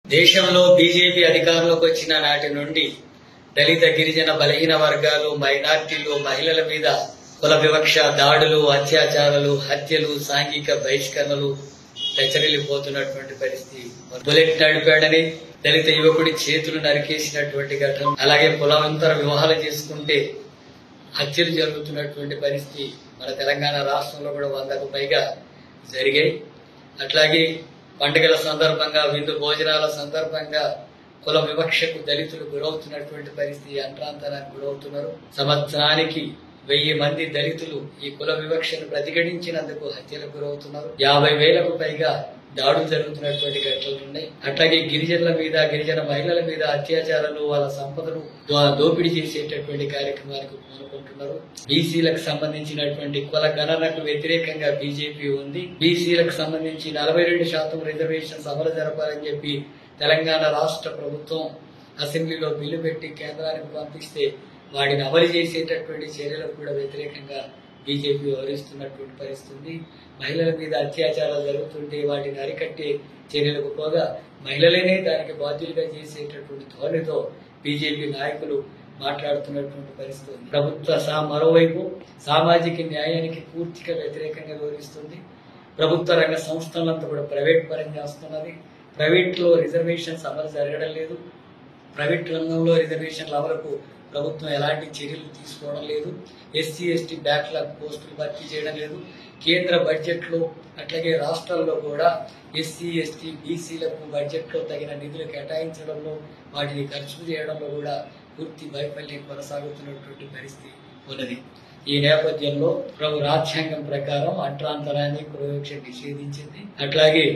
దేశంలో బీజేపీ అధికారంలోకి వచ్చిన నాటి నుండి దళిత గిరిజన బలహీన వర్గాలు మైనార్టీలు మహిళల మీద కుల వివక్ష దాడులు అత్యాచారాలు హత్యలు సాంఘిక బహిష్కరణలు పెచ్చరిల్లిపోతున్నటువంటి పరిస్థితి. బుల్లెట్ నడిపాడని దళిత యువకుడి చేతులు నరికేసినటువంటి ఘటన, అలాగే కులాంతర వివాహాలు చేసుకుంటే హత్యలు జరుగుతున్నటువంటి పరిస్థితి మన తెలంగాణ రాష్ట్రంలో కూడా 100కు పైగా జరిగాయి. అట్లాగే పండుగల సందర్భంగా విందు భోజనాల సందర్భంగా కుల వివక్షకు దళితులు గురవుతున్నటువంటి పరిస్థితి, అంటరాంతరానికి గురవుతున్నారు. సంవత్సరానికి 1000 మంది దళితులు ఈ కుల వివక్షను ప్రతిఘటించినందుకు హత్యలకు గురవుతున్నారు. 50,000కు పైగా దాడులు జరుగుతున్నటువంటి ఘటనలు ఉన్నాయి. అట్లాగే గిరిజనుల మీద గిరిజన మహిళల మీద అత్యాచారాలు, వాళ్ళ సంపదను దోపిడీ చేసేటటువంటి కార్యక్రమానికి పూనుకుంటున్నారు. బీసీలకు సంబంధించినటువంటి కుల గణనకు వ్యతిరేకంగా బీజేపీ ఉంది. బీసీలకు సంబంధించి 42% రిజర్వేషన్స్ అమలు జరపాలని చెప్పి తెలంగాణ రాష్ట్ర ప్రభుత్వం అసెంబ్లీలో బిల్లు పెట్టి కేంద్రానికి పంపిస్తే వాటిని అమలు చేసేటటువంటి చర్యలకు కూడా వ్యతిరేకంగా బీజేపీ వ్యవహరిస్తున్నటువంటి పరిస్థితి. మహిళల మీద అత్యాచారాలు జరుగుతుంటే వాటిని అరికట్టే చర్యలకు పోగా మహిళలనే దానికి బాధ్యులుగా చేసేటటువంటి ధోరణితో బీజేపీ నాయకులు మాట్లాడుతున్నటువంటి పరిస్థితి. ప్రభుత్వ మరోవైపు సామాజిక న్యాయానికి పూర్తిగా వ్యతిరేకంగా వ్యవహరిస్తుంది. ప్రభుత్వ రంగ సంస్థలంతా కూడా ప్రైవేట్ పరం చేస్తున్నది. ప్రైవేట్ లో రిజర్వేషన్స్ అమలు జరగడం లేదు. ప్రైవేట్ రంగంలో రిజర్వేషన్ల అమలుకు ప్రభుత్వం ఎలాంటి చర్యలు తీసుకోవడం లేదు. ఎస్సీ ఎస్టీ బ్యాక్లాగ్ పోస్టులు భర్తీ చేయడం లేదు. కేంద్ర బడ్జెట్ లో అట్లాగే రాష్ట్రాల్లో కూడా ఎస్సీ ఎస్టీ బీసీలకు బడ్జెట్ లో తగిన నిధులు కేటాయించడంలో వాటిని ఖర్చు చేయడంలో కూడా పూర్తి వైఫల్యం కొనసాగుతున్నటువంటి పరిస్థితి ఉన్నది. ఈ నేపథ్యంలో రాజ్యాంగం ప్రకారం అంటరాంతరాన్ని కుల వివక్ష నిషేధించింది. అట్లాగే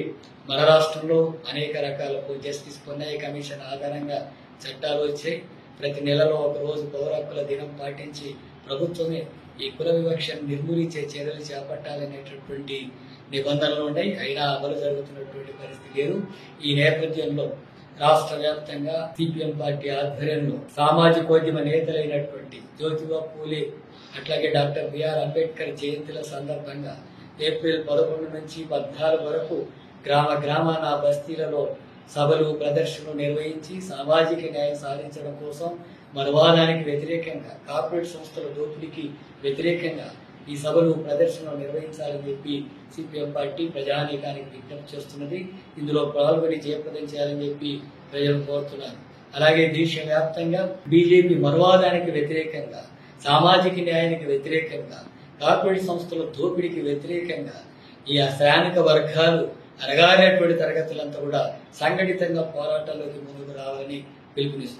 మన రాష్ట్రంలో అనేక రకాల జస్టిస్ పొన్నయ్య కమిషన్ ఆధారంగా చట్టాలు వచ్చాయి. ప్రతి నెలలో ఒక రోజు పౌర హక్కుల దినం పాటించి ప్రభుత్వమే ఈ కుల వివక్షను నిర్మూలించే చర్యలు చేపట్టాలనేటటువంటి నిబంధనలు ఉన్నాయి. అయినా అమలు జరుగుతున్నటువంటి పరిస్థితి లేదు. ఈ నేపథ్యంలో రాష్ట్ర వ్యాప్తంగా సిపిఎం పార్టీ ఆధ్వర్యంలో సామాజికోద్యమ నేతలైనటువంటి జ్యోతిబా పూలే అట్లాగే డాక్టర్ బిఆర్ అంబేద్కర్ జయంతుల సందర్భంగా ఏప్రిల్ 11 నుంచి 14 వరకు గ్రామాన బస్తీలలో సభలు ప్రదర్శనలు నిర్వహించి సామాజిక న్యాయం సాధించడం కోసం మనువాదానికి వ్యతిరేకంగా కార్పొరేట్ సంస్థల దోపిడీకి వ్యతిరేకంగా ఈ సభలు ప్రదర్శనలు నిర్వహించాలని చెప్పి సిపిఎం పార్టీ ప్రజానీకానికి విజ్ఞప్తి చేస్తున్నది. ఇందులో పాల్గొని జయప్రదం చేయాలని చెప్పి ప్రజలు కోరుతున్నారు. అలాగే దేశవ్యాప్తంగా బీజేపీ మనువాదానికి వ్యతిరేకంగా సామాజిక న్యాయానికి వ్యతిరేకంగా కార్పొరేట్ సంస్థల దోపిడీకి వ్యతిరేకంగా ఈ శ్రామిక వర్గాలు అనగానేటువంటి తరగతులంతా కూడా సంఘటితంగా పోరాటాల్లోకి ముందుకు రావాలని పిలుపునిస్తుంది.